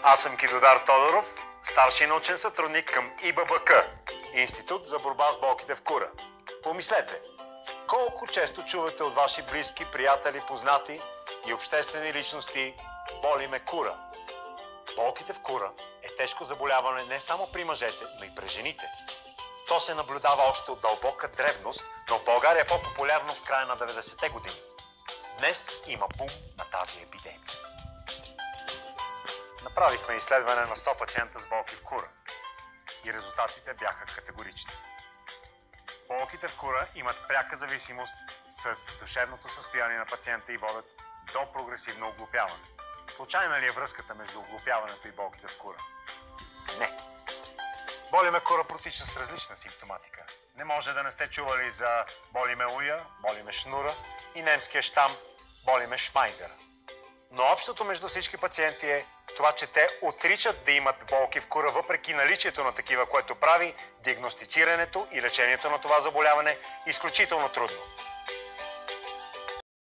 Аз съм Кирилдар Тодоров, старши научен сътрудник към ИББК, Институт за борба с болките в кура. Помислете, колко често чувате от ваши близки, приятели, познати и обществени личности "боли ме кура"? Болките в кура е тежко заболяване не само при мъжете, но и при жените. То се наблюдава още от дълбока древност, но в България е по-популярно в края на 90-те години. Днес има бум на тази епидемия. Направихме изследване на 100 пациента с болки в кура и резултатите бяха категорични. Болките в кура имат пряка зависимост с душевното състояние на пациента и водят до прогресивно оглупяване. Случайна ли е връзката между оглупяването и болките в кура? Не. Боли ме кура протича с различна симптоматика. Не може да не сте чували за боли ме уя, боли ме шнура и немския щам боли ме шмайзера. Но общото между всички пациенти е това, че те отричат да имат болки в кура, въпреки наличието на такива, което прави диагностицирането и лечението на това заболяване изключително трудно.